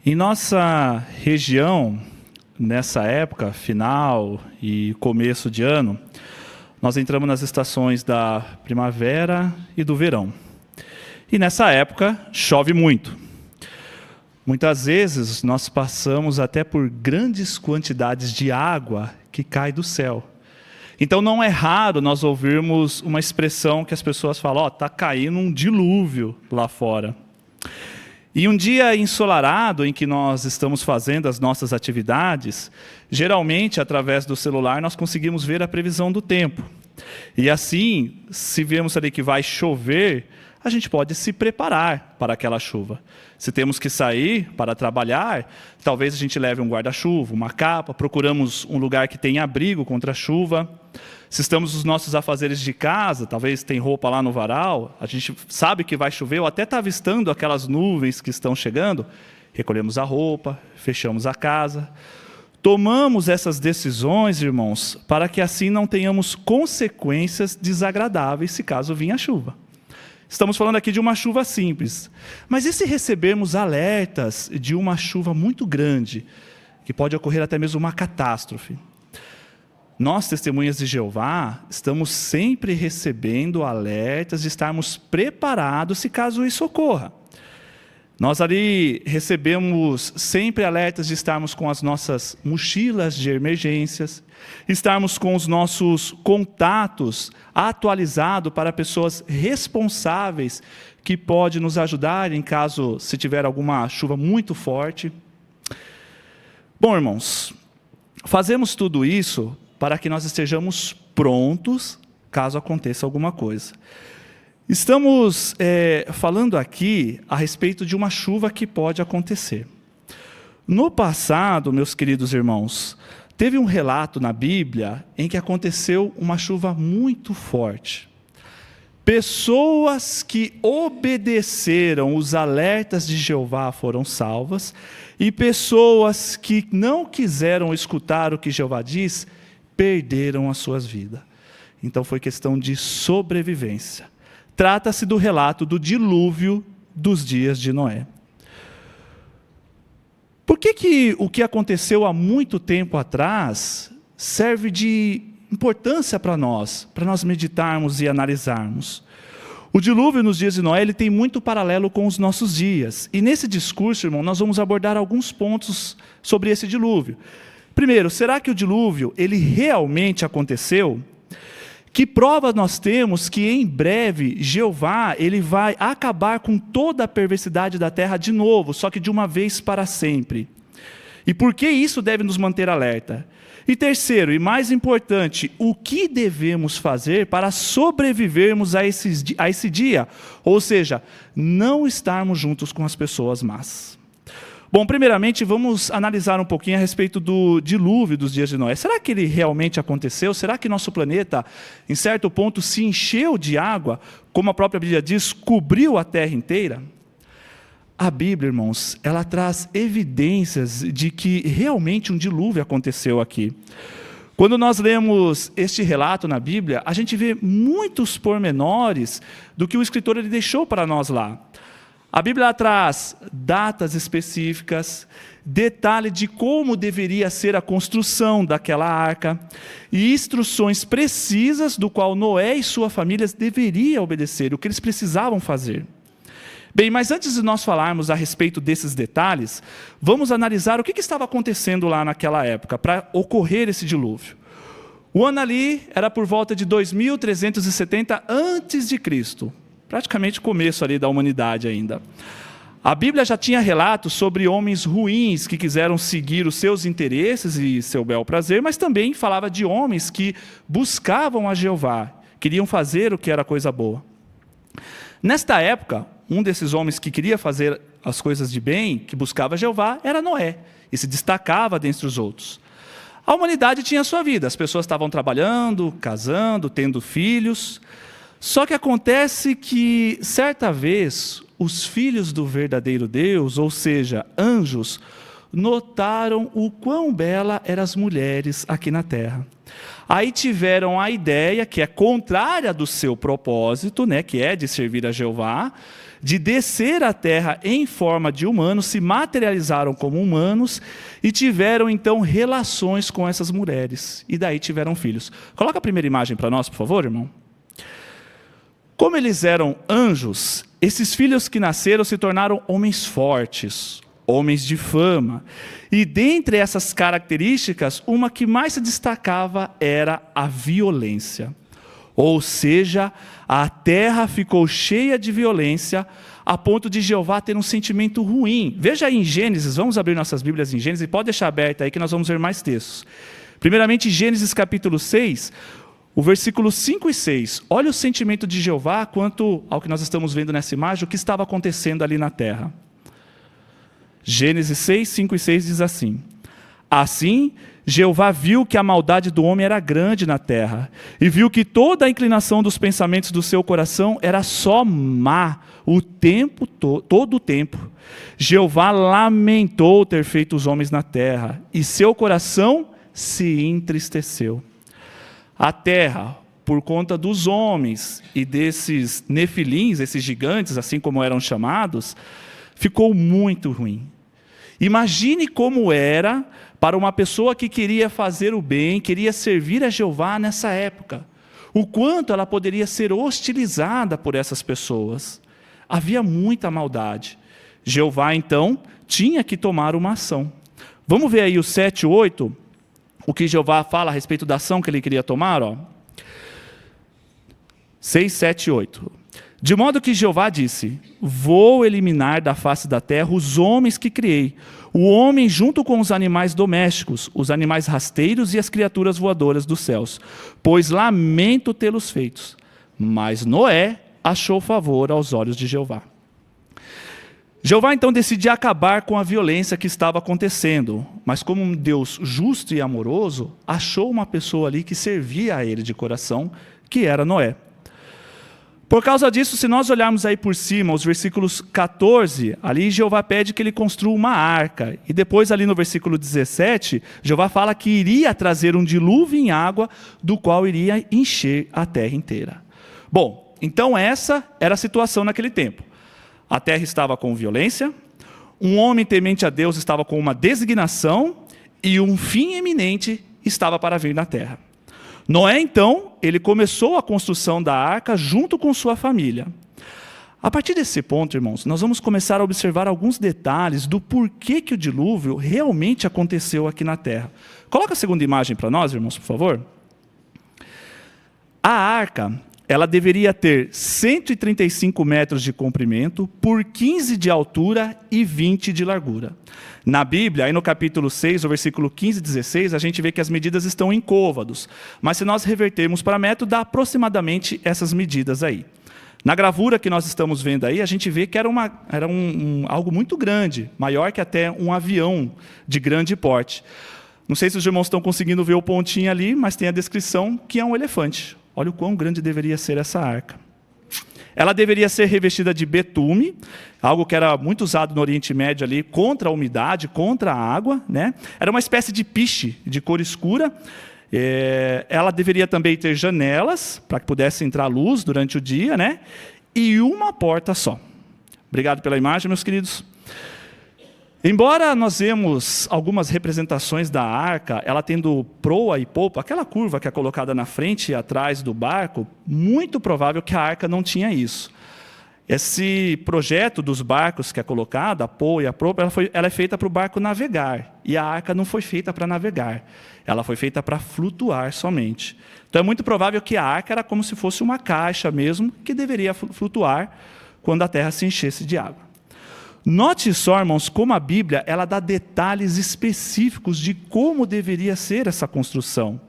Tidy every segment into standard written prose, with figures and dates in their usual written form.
Em nossa região, nessa época, final e começo de ano, nós entramos nas estações da primavera e do verão. E nessa época, chove muito. Muitas vezes, nós passamos até por grandes quantidades de água que cai do céu. Então, não é raro nós ouvirmos uma expressão que as pessoas falam, está caindo um dilúvio lá fora. E um dia ensolarado em que nós estamos fazendo as nossas atividades, geralmente, através do celular, nós conseguimos ver a previsão do tempo. E assim, se vemos ali que vai chover, a gente pode se preparar para aquela chuva. Se temos que sair para trabalhar, talvez a gente leve um guarda-chuva, uma capa, procuramos um lugar que tenha abrigo contra a chuva. Se estamos nos nossos afazeres de casa, talvez tem roupa lá no varal, a gente sabe que vai chover, ou até está avistando aquelas nuvens que estão chegando, recolhemos a roupa, fechamos a casa. Tomamos essas decisões, irmãos, para que assim não tenhamos consequências desagradáveis se caso vinha a chuva. Estamos falando aqui de uma chuva simples. Mas e se recebermos alertas de uma chuva muito grande, que pode ocorrer até mesmo uma catástrofe? Nós, testemunhas de Jeová, estamos sempre recebendo alertas de estarmos preparados se caso isso ocorra. Nós ali recebemos sempre alertas de estarmos com as nossas mochilas de emergências, estarmos com os nossos contatos atualizados para pessoas responsáveis que podem nos ajudar em caso se tiver alguma chuva muito forte. Bom, irmãos, fazemos tudo isso para que nós estejamos prontos caso aconteça alguma coisa. Estamos falando aqui a respeito de uma chuva que pode acontecer. No passado, meus queridos irmãos, teve um relato na Bíblia em que aconteceu uma chuva muito forte. Pessoas que obedeceram os alertas de Jeová foram salvas, e pessoas que não quiseram escutar o que Jeová diz, perderam as suas vidas. Então foi questão de sobrevivência. Trata-se do relato do dilúvio dos dias de Noé. Por que o que aconteceu há muito tempo atrás serve de importância para nós meditarmos e analisarmos? O dilúvio nos dias de Noé ele tem muito paralelo com os nossos dias. E nesse discurso, irmão, nós vamos abordar alguns pontos sobre esse dilúvio. Primeiro, será que o dilúvio ele realmente aconteceu? Que prova nós temos que em breve Jeová ele vai acabar com toda a perversidade da terra de novo, só que de uma vez para sempre. E por que isso deve nos manter alerta? E terceiro, e mais importante, o que devemos fazer para sobrevivermos a esse dia? Ou seja, não estarmos juntos com as pessoas más. Bom, primeiramente, vamos analisar um pouquinho a respeito do dilúvio dos dias de Noé. Será que ele realmente aconteceu? Será que nosso planeta, em certo ponto, se encheu de água, como a própria Bíblia diz, cobriu a terra inteira? A Bíblia, irmãos, ela traz evidências de que realmente um dilúvio aconteceu aqui. Quando nós lemos este relato na Bíblia, a gente vê muitos pormenores do que o escritor ele deixou para nós lá. A Bíblia traz datas específicas, detalhe de como deveria ser a construção daquela arca e instruções precisas do qual Noé e sua família deveriam obedecer, o que eles precisavam fazer. Bem, mas antes de nós falarmos a respeito desses detalhes, vamos analisar o que estava acontecendo lá naquela época para ocorrer esse dilúvio. O ano ali era por volta de 2370 a.C., praticamente o começo ali da humanidade ainda. A Bíblia já tinha relatos sobre homens ruins que quiseram seguir os seus interesses e seu bel prazer, mas também falava de homens que buscavam a Jeová, queriam fazer o que era coisa boa. Nesta época, um desses homens que queria fazer as coisas de bem, que buscava Jeová, era Noé, e se destacava dentre os outros. A humanidade tinha a sua vida, as pessoas estavam trabalhando, casando, tendo filhos. Só que acontece que, certa vez, os filhos do verdadeiro Deus, ou seja, anjos, notaram o quão bela eram as mulheres aqui na terra. Aí tiveram a ideia, que é contrária do seu propósito, que é de servir a Jeová, de descer à terra em forma de humanos, se materializaram como humanos e tiveram então relações com essas mulheres. E daí tiveram filhos. Coloca a primeira imagem para nós, por favor, irmão. Como eles eram anjos, esses filhos que nasceram se tornaram homens fortes, homens de fama. E dentre essas características, uma que mais se destacava era a violência. Ou seja, a terra ficou cheia de violência, a ponto de Jeová ter um sentimento ruim. Veja aí em Gênesis, vamos abrir nossas Bíblias em Gênesis, pode deixar aberta aí que nós vamos ver mais textos. Primeiramente, Gênesis capítulo 6, o versículo 5 e 6. Olha o sentimento de Jeová quanto ao que nós estamos vendo nessa imagem, o que estava acontecendo ali na terra. Gênesis 6, 5 e 6 diz assim: Assim, Jeová viu que a maldade do homem era grande na terra, e viu que toda a inclinação dos pensamentos do seu coração era só má, todo o tempo. Jeová lamentou ter feito os homens na terra, e seu coração se entristeceu. A terra, por conta dos homens e desses nefilins, esses gigantes, assim como eram chamados, ficou muito ruim. Imagine como era para uma pessoa que queria fazer o bem, queria servir a Jeová nessa época. O quanto ela poderia ser hostilizada por essas pessoas. Havia muita maldade. Jeová, então, tinha que tomar uma ação. Vamos ver aí o 7, 8, o que Jeová fala a respeito da ação que ele queria tomar, ó. 6, 7, 8. De modo que Jeová disse: Vou eliminar da face da terra os homens que criei, o homem junto com os animais domésticos, os animais rasteiros e as criaturas voadoras dos céus, pois lamento tê-los feitos. Mas Noé achou favor aos olhos de Jeová. Jeová então decidiu acabar com a violência que estava acontecendo, mas como um Deus justo e amoroso, achou uma pessoa ali que servia a ele de coração, que era Noé. Por causa disso, se nós olharmos aí por cima, os versículos 14, ali Jeová pede que ele construa uma arca. E depois ali no versículo 17, Jeová fala que iria trazer um dilúvio em água, do qual iria encher a terra inteira. Bom, então essa era a situação naquele tempo. A terra estava com violência, um homem temente a Deus estava com uma designação, e um fim iminente estava para vir na terra. Noé, então, ele começou a construção da arca junto com sua família. A partir desse ponto, irmãos, nós vamos começar a observar alguns detalhes do porquê que o dilúvio realmente aconteceu aqui na terra. Coloca a segunda imagem para nós, irmãos, por favor. A arca, ela deveria ter 135 metros de comprimento, por 15 de altura e 20 de largura. Na Bíblia, aí no capítulo 6, o versículo 15 e 16, a gente vê que as medidas estão em côvados. Mas se nós revertermos para metro, dá aproximadamente essas medidas aí. Na gravura que nós estamos vendo aí, a gente vê que era algo muito grande, maior que até um avião de grande porte. Não sei se os irmãos estão conseguindo ver o pontinho ali, mas tem a descrição que é um elefante. Olha o quão grande deveria ser essa arca. Ela deveria ser revestida de betume, algo que era muito usado no Oriente Médio ali, contra a umidade, contra a água, né? Era uma espécie de piche, de cor escura. Ela deveria também ter janelas, para que pudesse entrar luz durante o dia, né? E uma porta só. Obrigado pela imagem, meus queridos. Embora nós vemos algumas representações da arca, ela tendo proa e polpa, aquela curva que é colocada na frente e atrás do barco, muito provável que a arca não tinha isso. Esse projeto dos barcos que é colocado, a proa e a polpa, ela é feita para o barco navegar. E a arca não foi feita para navegar, ela foi feita para flutuar somente. Então é muito provável que a arca era como se fosse uma caixa mesmo, que deveria flutuar quando a terra se enchesse de água. Note só, irmãos, como a Bíblia ela dá detalhes específicos de como deveria ser essa construção.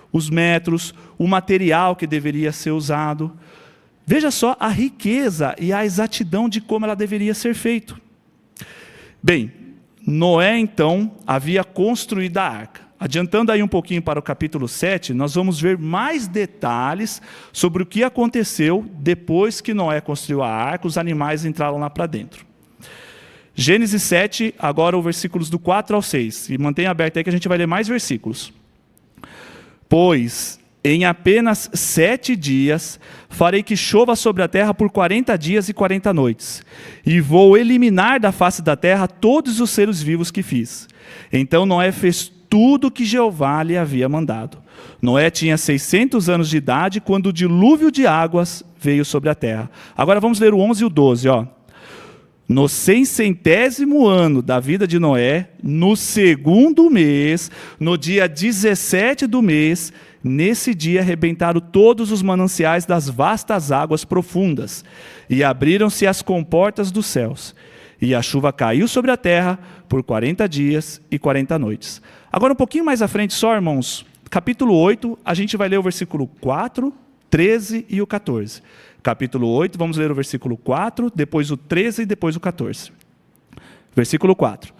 Os metros, o material que deveria ser usado. Veja só a riqueza e a exatidão de como ela deveria ser feita. Bem, Noé, então, havia construído a arca. Adiantando aí um pouquinho para o capítulo 7, nós vamos ver mais detalhes sobre o que aconteceu depois que Noé construiu a arca, os animais entraram lá para dentro. Gênesis 7, agora os versículos do 4 ao 6. E mantenha aberto aí que a gente vai ler mais versículos. Pois em apenas 7 dias, farei que chova sobre a terra por 40 dias e 40 noites, e vou eliminar da face da terra todos os seres vivos que fiz. Então Noé fez tudo o que Jeová lhe havia mandado. Noé tinha 600 anos de idade quando o dilúvio de águas veio sobre a terra. Agora vamos ler o 11 e o 12, ó. No 600º ano da vida de Noé, no 2º mês, no dia 17 do mês, nesse dia arrebentaram todos os mananciais das vastas águas profundas, e abriram-se as comportas dos céus. E a chuva caiu sobre a terra por 40 dias e 40 noites. Agora um pouquinho mais à frente só, irmãos, capítulo 8, a gente vai ler o versículo 4, 13 e o 14. Capítulo 8, vamos ler o versículo 4, depois o 13 e depois o 14. Versículo 4.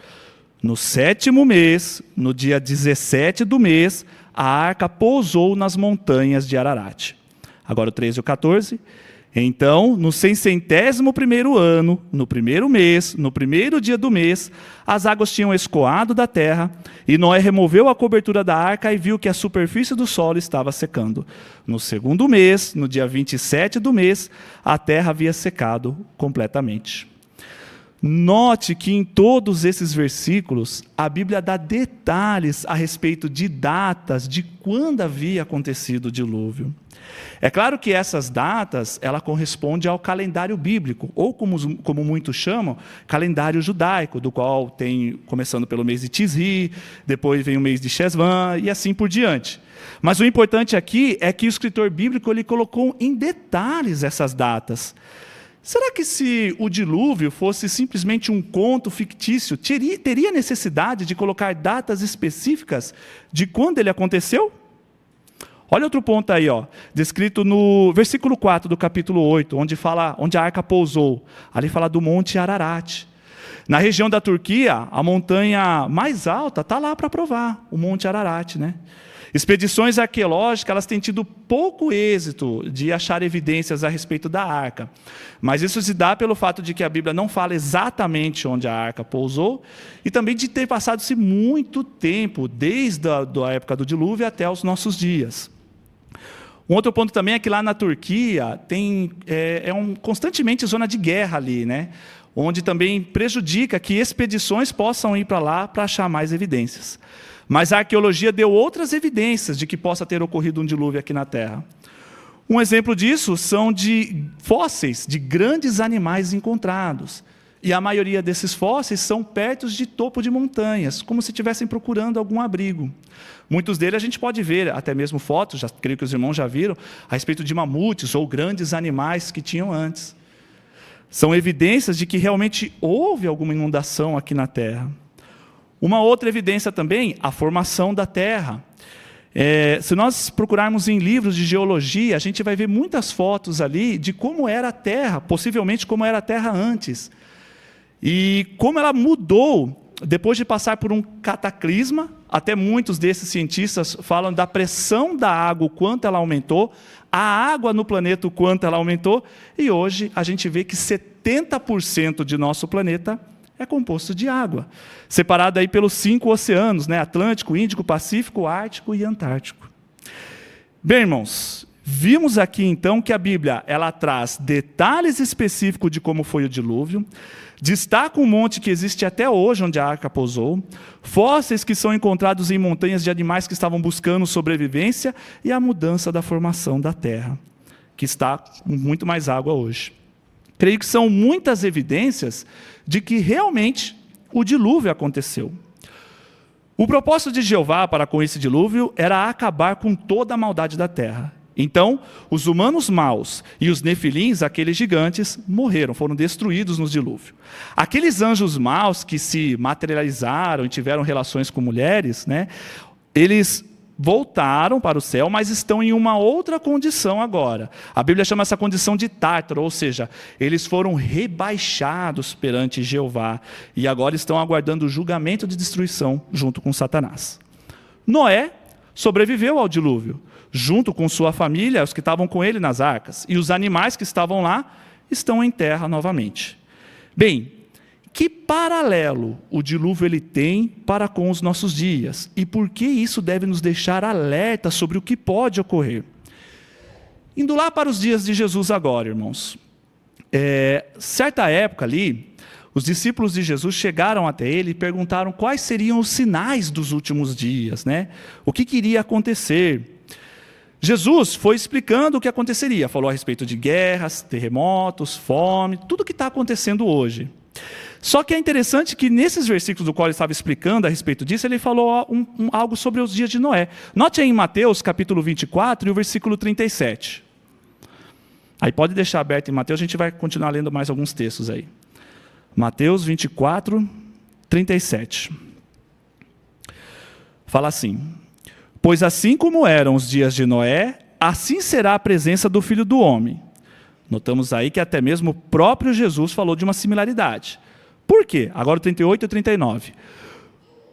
No 7º mês, no dia 17 do mês, a arca pousou nas montanhas de Ararat. Agora o 13 e o 14. Então, no 601º ano, no 1º mês, no 1º dia do mês, as águas tinham escoado da terra, e Noé removeu a cobertura da arca e viu que a superfície do solo estava secando. No 2º mês, no dia 27 do mês, a terra havia secado completamente. Note que em todos esses versículos, a Bíblia dá detalhes a respeito de datas, de quando havia acontecido o dilúvio. É claro que essas datas, ela corresponde ao calendário bíblico, ou como muitos chamam, calendário judaico, do qual tem, começando pelo mês de Tisri, depois vem o mês de Shesvan, e assim por diante. Mas o importante aqui é que o escritor bíblico ele colocou em detalhes essas datas. Será que se o dilúvio fosse simplesmente um conto fictício, teria necessidade de colocar datas específicas de quando ele aconteceu? Olha outro ponto aí, ó, descrito no versículo 4 do capítulo 8, onde a arca pousou. Ali fala do Monte Ararat. Na região da Turquia, a montanha mais alta está lá para provar, o Monte Ararat, né? Expedições arqueológicas elas têm tido pouco êxito de achar evidências a respeito da arca. Mas isso se dá pelo fato de que a Bíblia não fala exatamente onde a arca pousou e também de ter passado-se muito tempo, desde a época do dilúvio até os nossos dias. Um outro ponto também é que lá na Turquia tem constantemente zona de guerra ali, né? Onde também prejudica que expedições possam ir para lá para achar mais evidências. Mas a arqueologia deu outras evidências de que possa ter ocorrido um dilúvio aqui na Terra. Um exemplo disso são de fósseis de grandes animais encontrados. E a maioria desses fósseis são perto de topo de montanhas, como se estivessem procurando algum abrigo. Muitos deles a gente pode ver, até mesmo fotos, creio que os irmãos já viram, a respeito de mamutes ou grandes animais que tinham antes. São evidências de que realmente houve alguma inundação aqui na Terra. Uma outra evidência também, a formação da Terra. Se nós procurarmos em livros de geologia, a gente vai ver muitas fotos ali de como era a Terra, possivelmente como era a Terra antes. E como ela mudou depois de passar por um cataclisma. Até muitos desses cientistas falam da pressão da água, o quanto ela aumentou, a água no planeta, o quanto ela aumentou, e hoje a gente vê que 70% de nosso planeta é composto de água, separado aí pelos 5 oceanos, né? Atlântico, Índico, Pacífico, Ártico e Antártico. Bem, irmãos, vimos aqui então que a Bíblia ela traz detalhes específicos de como foi o dilúvio, destaca um monte que existe até hoje onde a arca pousou, fósseis que são encontrados em montanhas de animais que estavam buscando sobrevivência e a mudança da formação da terra, que está com muito mais água hoje. Creio que são muitas evidências de que realmente o dilúvio aconteceu. O propósito de Jeová para com esse dilúvio era acabar com toda a maldade da terra. Então, os humanos maus e os nefilins, aqueles gigantes, morreram, foram destruídos no dilúvio. Aqueles anjos maus que se materializaram e tiveram relações com mulheres, né, eles voltaram para o céu, mas estão em uma outra condição agora. A Bíblia chama essa condição de Tártaro, ou seja, eles foram rebaixados perante Jeová e agora estão aguardando o julgamento de destruição junto com Satanás. Noé sobreviveu ao dilúvio, junto com sua família, os que estavam com ele nas arcas, e os animais que estavam lá estão em terra novamente. Bem, Que paralelo o dilúvio ele tem para com os nossos dias? E por que isso deve nos deixar alerta sobre o que pode ocorrer? Indo lá para os dias de Jesus agora, irmãos. Certa época ali, os discípulos de Jesus chegaram até ele e perguntaram quais seriam os sinais dos últimos dias, né? O que iria acontecer? Jesus foi explicando o que aconteceria. Falou a respeito de guerras, terremotos, fome, tudo o que está acontecendo hoje. Só que é interessante que nesses versículos do qual ele estava explicando a respeito disso, ele falou algo sobre os dias de Noé. Note aí em Mateus capítulo 24 e o versículo 37. Aí pode deixar aberto em Mateus, a gente vai continuar lendo mais alguns textos aí. Mateus 24, 37. Fala assim: pois assim como eram os dias de Noé, assim será a presença do Filho do Homem. Notamos aí que até mesmo o próprio Jesus falou de uma similaridade. Por quê? Agora o 38 e 39.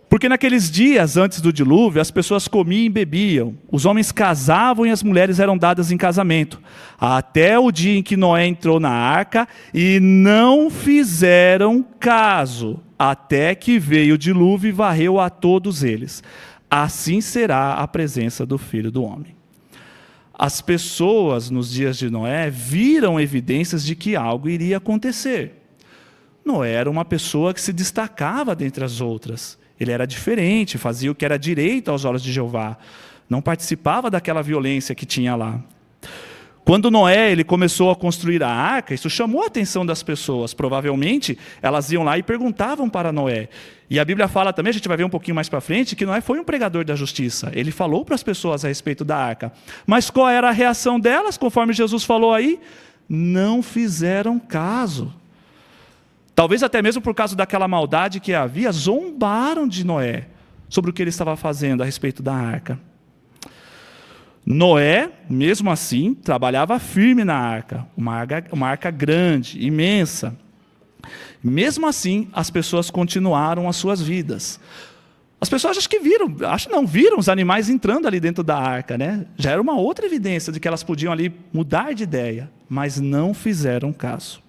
Porque naqueles dias antes do dilúvio, as pessoas comiam e bebiam, os homens casavam e as mulheres eram dadas em casamento, até o dia em que Noé entrou na arca e não fizeram caso, até que veio o dilúvio e varreu a todos eles. Assim será a presença do Filho do Homem. As pessoas nos dias de Noé viram evidências de que algo iria acontecer. Noé era uma pessoa que se destacava dentre as outras. Ele era diferente, fazia o que era direito aos olhos de Jeová. Não participava daquela violência que tinha lá. Quando Noé ele começou a construir a arca, isso chamou a atenção das pessoas. Provavelmente, elas iam lá e perguntavam para Noé. E a Bíblia fala também, a gente vai ver um pouquinho mais para frente, que Noé foi um pregador da justiça. Ele falou para as pessoas a respeito da arca. Mas qual era a reação delas, conforme Jesus falou aí? Não fizeram caso. Talvez até mesmo por causa daquela maldade que havia, zombaram de Noé sobre o que ele estava fazendo a respeito da arca. Noé, mesmo assim, trabalhava firme na arca, uma arca grande, imensa. Mesmo assim, as pessoas continuaram as suas vidas. As pessoas viram os animais entrando ali dentro da arca, né? Já era uma outra evidência de que elas podiam ali mudar de ideia, mas não fizeram caso.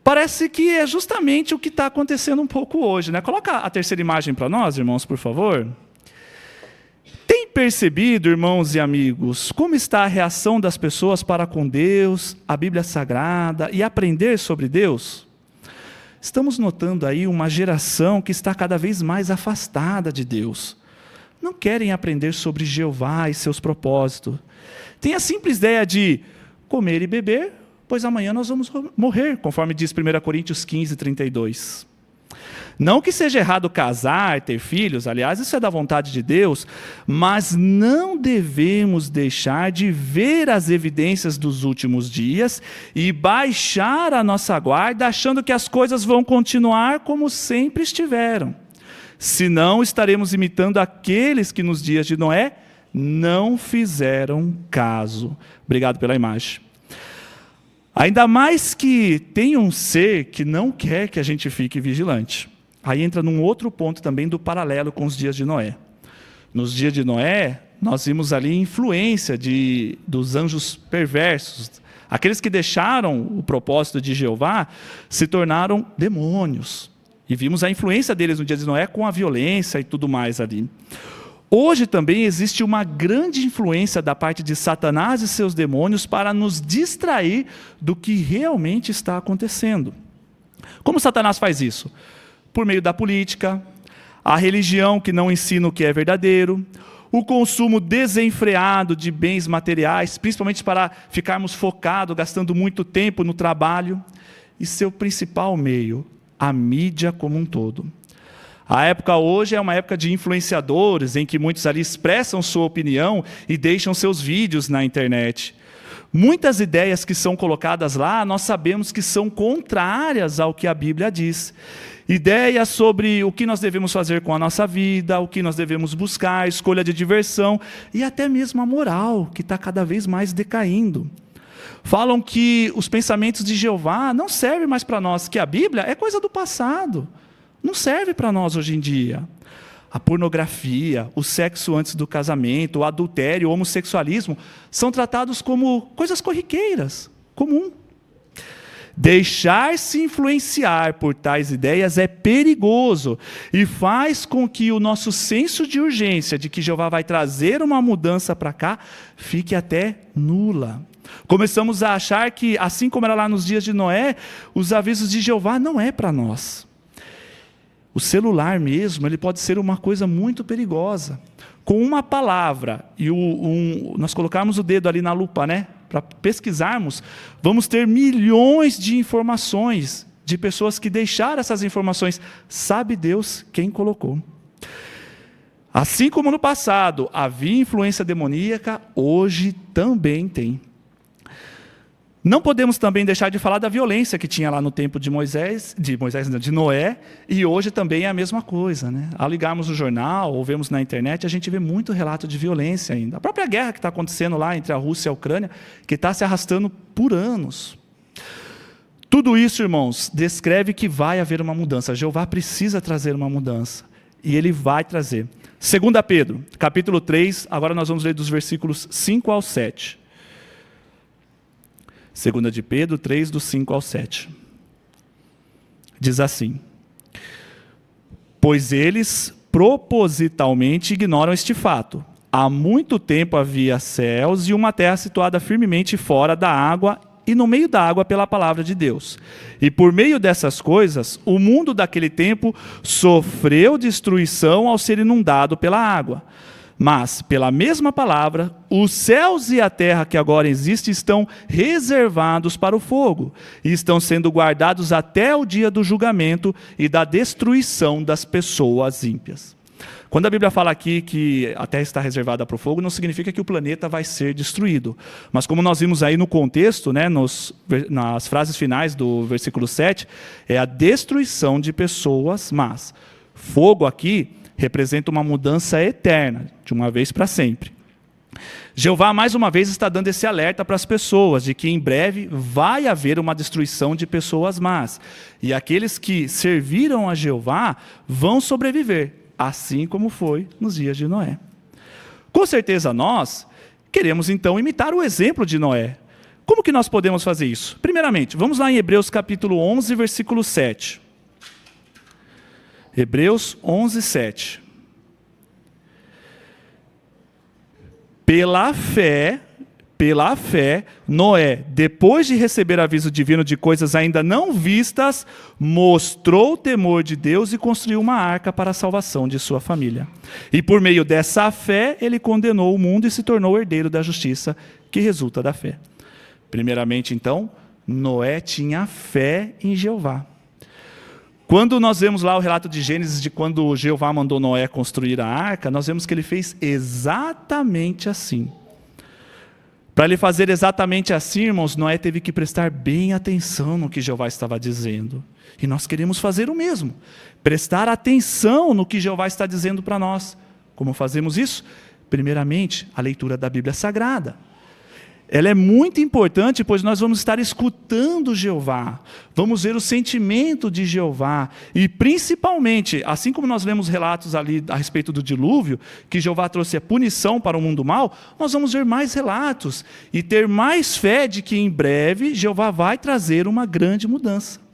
Parece que é justamente o que está acontecendo um pouco hoje, né? Coloca a terceira imagem para nós, irmãos, por favor. Tem percebido, irmãos e amigos, como está a reação das pessoas para com Deus, a Bíblia Sagrada e aprender sobre Deus? Estamos notando aí uma geração que está cada vez mais afastada de Deus. Não querem aprender sobre Jeová e seus propósitos. Tem a simples ideia de comer e beber, pois amanhã nós vamos morrer, conforme diz 1 Coríntios 15, 32. Não que seja errado casar, ter filhos, aliás, isso é da vontade de Deus, mas não devemos deixar de ver as evidências dos últimos dias e baixar a nossa guarda, achando que as coisas vão continuar como sempre estiveram. Senão estaremos imitando aqueles que nos dias de Noé não fizeram caso. Obrigado pela imagem. Ainda mais que tem um ser que não quer que a gente fique vigilante. Aí entra num outro ponto também do paralelo com os dias de Noé. Nos dias de Noé, nós vimos ali influência dos anjos perversos. Aqueles que deixaram o propósito de Jeová se tornaram demônios. E vimos a influência deles no dia de Noé com a violência e tudo mais ali. Hoje também existe uma grande influência da parte de Satanás e seus demônios para nos distrair do que realmente está acontecendo. Como Satanás faz isso? Por meio da política, a religião que não ensina o que é verdadeiro, o consumo desenfreado de bens materiais, principalmente para ficarmos focados, gastando muito tempo no trabalho, e seu principal meio, a mídia como um todo. A época hoje é uma época de influenciadores, em que muitos ali expressam sua opinião e deixam seus vídeos na internet. Muitas ideias que são colocadas lá, nós sabemos que são contrárias ao que a Bíblia diz. Ideias sobre o que nós devemos fazer com a nossa vida, o que nós devemos buscar, escolha de diversão e até mesmo a moral, que está cada vez mais decaindo. Falam que os pensamentos de Jeová não servem mais para nós, que a Bíblia é coisa do passado. Não serve para nós hoje em dia. A pornografia, o sexo antes do casamento, o adultério, o homossexualismo são tratados como coisas corriqueiras, comum. Deixar-se influenciar por tais ideias é perigoso e faz com que o nosso senso de urgência de que Jeová vai trazer uma mudança para cá fique até nula. Começamos a achar que, assim como era lá nos dias de Noé, os avisos de Jeová não é para nós. O celular mesmo, ele pode ser uma coisa muito perigosa. Com uma palavra, e nós colocarmos o dedo ali na lupa, né? Para pesquisarmos, vamos ter milhões de informações de pessoas que deixaram essas informações. Sabe Deus quem colocou. Assim como no passado havia influência demoníaca, hoje também tem. Não podemos também deixar de falar da violência que tinha lá no tempo de Noé, e hoje também é a mesma coisa, né? Ao ligarmos o jornal ou vemos na internet, a gente vê muito relato de violência ainda. A própria guerra que está acontecendo lá entre a Rússia e a Ucrânia, que está se arrastando por anos. Tudo isso, irmãos, descreve que vai haver uma mudança. Jeová precisa trazer uma mudança, e Ele vai trazer. 2 Pedro, capítulo 3, agora nós vamos ler dos versículos 5 ao 7. 2 de Pedro 3, do 5 ao 7. Diz assim: pois eles propositalmente ignoram este fato. Há muito tempo havia céus e uma terra situada firmemente fora da água e no meio da água pela palavra de Deus. E por meio dessas coisas, o mundo daquele tempo sofreu destruição ao ser inundado pela água. Mas, pela mesma palavra, os céus e a terra que agora existem estão reservados para o fogo e estão sendo guardados até o dia do julgamento e da destruição das pessoas ímpias. Quando a Bíblia fala aqui que a terra está reservada para o fogo, não significa que o planeta vai ser destruído. Mas como nós vimos aí no contexto, né, nas frases finais do versículo 7, é a destruição de pessoas más. Fogo aqui representa uma mudança eterna, de uma vez para sempre. Jeová, mais uma vez, está dando esse alerta para as pessoas, de que em breve vai haver uma destruição de pessoas más. E aqueles que serviram a Jeová vão sobreviver, assim como foi nos dias de Noé. Com certeza nós queremos então imitar o exemplo de Noé. Como que nós podemos fazer isso? Primeiramente, vamos lá em Hebreus capítulo 11, versículo 7. Hebreus 11, 7. Pela fé, Noé, depois de receber aviso divino de coisas ainda não vistas, mostrou o temor de Deus e construiu uma arca para a salvação de sua família. E por meio dessa fé, ele condenou o mundo e se tornou herdeiro da justiça que resulta da fé. Primeiramente, então, Noé tinha fé em Jeová. Quando nós vemos lá o relato de Gênesis, de quando Jeová mandou Noé construir a arca, nós vemos que ele fez exatamente assim. Para ele fazer exatamente assim, irmãos, Noé teve que prestar bem atenção no que Jeová estava dizendo. E nós queremos fazer o mesmo. Prestar atenção no que Jeová está dizendo para nós. Como fazemos isso? Primeiramente, a leitura da Bíblia Sagrada. Ela é muito importante, pois nós vamos estar escutando Jeová, vamos ver o sentimento de Jeová, e principalmente, assim como nós lemos relatos ali a respeito do dilúvio, que Jeová trouxe a punição para o mundo mal, nós vamos ver mais relatos, e ter mais fé de que em breve Jeová vai trazer uma grande mudança.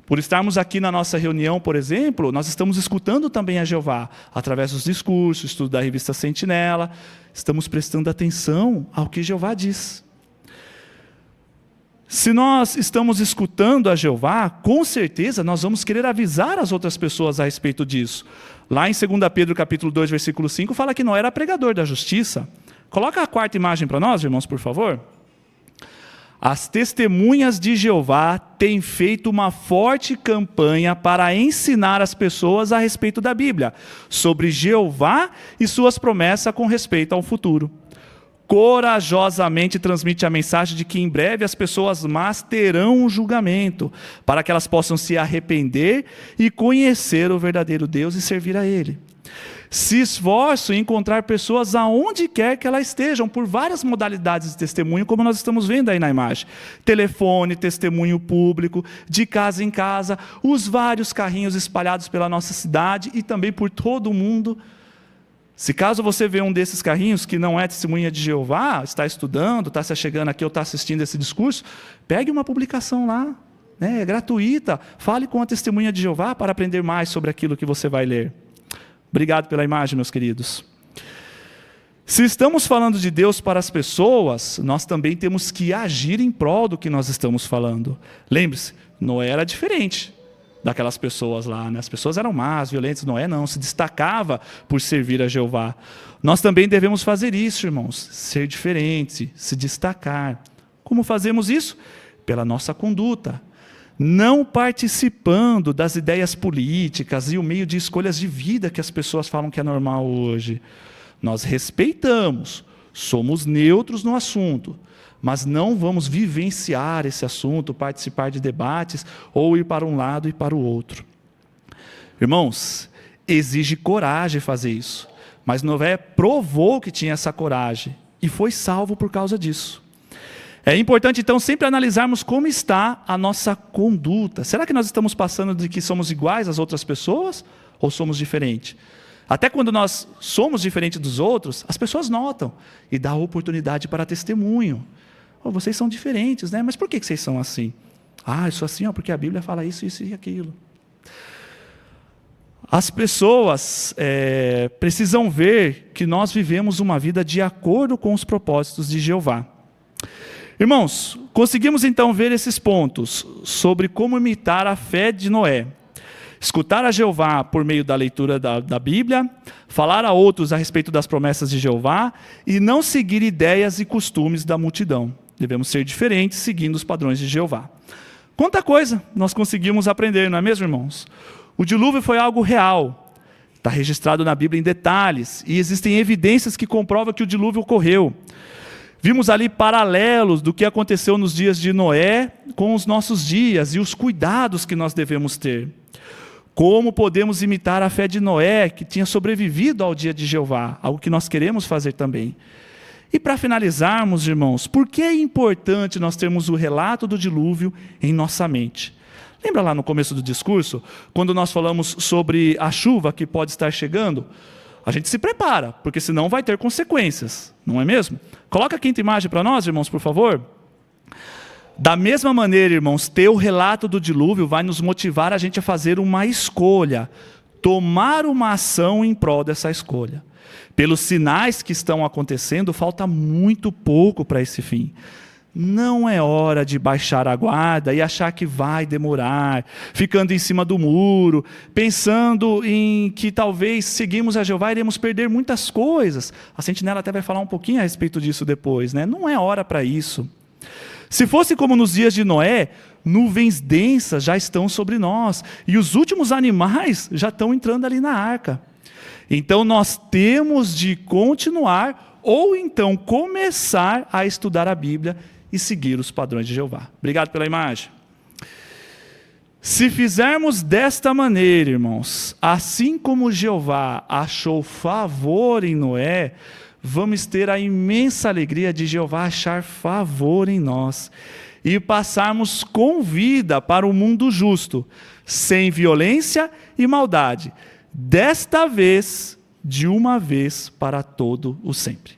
Por estarmos aqui na nossa reunião, por exemplo, nós estamos escutando também a Jeová, através dos discursos, estudo da revista Sentinela, estamos prestando atenção ao que Jeová diz. Se nós estamos escutando a Jeová, com certeza nós vamos querer avisar as outras pessoas a respeito disso. Lá em 2 Pedro capítulo 2, versículo 5, fala que Noé era pregador da justiça. Coloca a quarta imagem para nós, irmãos, por favor. As testemunhas de Jeová têm feito uma forte campanha para ensinar as pessoas a respeito da Bíblia, sobre Jeová e suas promessas com respeito ao futuro. Corajosamente transmite a mensagem de que em breve as pessoas más terão um julgamento, para que elas possam se arrepender e conhecer o verdadeiro Deus e servir a Ele. Se esforçam em encontrar pessoas aonde quer que elas estejam, por várias modalidades de testemunho, como nós estamos vendo aí na imagem. Telefone, testemunho público, de casa em casa, os vários carrinhos espalhados pela nossa cidade e também por todo o mundo. Se caso você vê um desses carrinhos que não é testemunha de Jeová, está estudando, está se chegando aqui ou está assistindo esse discurso, pegue uma publicação lá, né, é gratuita, fale com a testemunha de Jeová para aprender mais sobre aquilo que você vai ler. Obrigado pela imagem, meus queridos. Se estamos falando de Deus para as pessoas, nós também temos que agir em prol do que nós estamos falando. Lembre-se, Noé era diferente daquelas pessoas lá, né? As pessoas eram más, violentas. Noé não, se destacava por servir a Jeová. Nós também devemos fazer isso, irmãos, ser diferente, se destacar. Como fazemos isso? Pela nossa conduta, não participando das ideias políticas e o meio de escolhas de vida que as pessoas falam que é normal hoje. Nós respeitamos, somos neutros no assunto, mas não vamos vivenciar esse assunto, participar de debates ou ir para um lado e para o outro. Irmãos, exige coragem fazer isso, mas Noé provou que tinha essa coragem e foi salvo por causa disso. É importante, então, sempre analisarmos como está a nossa conduta. Será que nós estamos passando de que somos iguais às outras pessoas ou somos diferentes? Até quando nós somos diferentes dos outros, as pessoas notam e dão oportunidade para testemunho. Oh, vocês são diferentes, né? Mas por que vocês são assim? Ah, eu sou assim, porque a Bíblia fala isso, isso e aquilo. As pessoas precisam ver que nós vivemos uma vida de acordo com os propósitos de Jeová. Irmãos, conseguimos então ver esses pontos sobre como imitar a fé de Noé. Escutar a Jeová por meio da leitura da Bíblia, falar a outros a respeito das promessas de Jeová e não seguir ideias e costumes da multidão. Devemos ser diferentes, seguindo os padrões de Jeová. Quanta coisa nós conseguimos aprender, não é mesmo, irmãos? O dilúvio foi algo real, está registrado na Bíblia em detalhes, e existem evidências que comprovam que o dilúvio ocorreu. Vimos ali paralelos do que aconteceu nos dias de Noé com os nossos dias e os cuidados que nós devemos ter. Como podemos imitar a fé de Noé, que tinha sobrevivido ao dia de Jeová, algo que nós queremos fazer também. E para finalizarmos, irmãos, por que é importante nós termos o relato do dilúvio em nossa mente? Lembra lá no começo do discurso, quando nós falamos sobre a chuva que pode estar chegando? A gente se prepara, porque senão vai ter consequências, não é mesmo? Coloca a quinta imagem para nós, irmãos, por favor. Da mesma maneira, irmãos, ter o relato do dilúvio vai nos motivar a gente a fazer uma escolha, tomar uma ação em prol dessa escolha. Pelos sinais que estão acontecendo, falta muito pouco para esse fim. Não é hora de baixar a guarda e achar que vai demorar, ficando em cima do muro, pensando em que talvez seguimos a Jeová iremos perder muitas coisas. A Sentinela até vai falar um pouquinho a respeito disso depois, né? Não é hora para isso. Se fosse como nos dias de Noé, nuvens densas já estão sobre nós, e os últimos animais já estão entrando ali na arca. Então nós temos de continuar, ou então começar a estudar a Bíblia e seguir os padrões de Jeová. Obrigado pela imagem. Se fizermos desta maneira, irmãos, assim como Jeová achou favor em Noé, vamos ter a imensa alegria de Jeová achar favor em nós e passarmos com vida para o mundo justo, sem violência e maldade, desta vez, de uma vez para todo o sempre.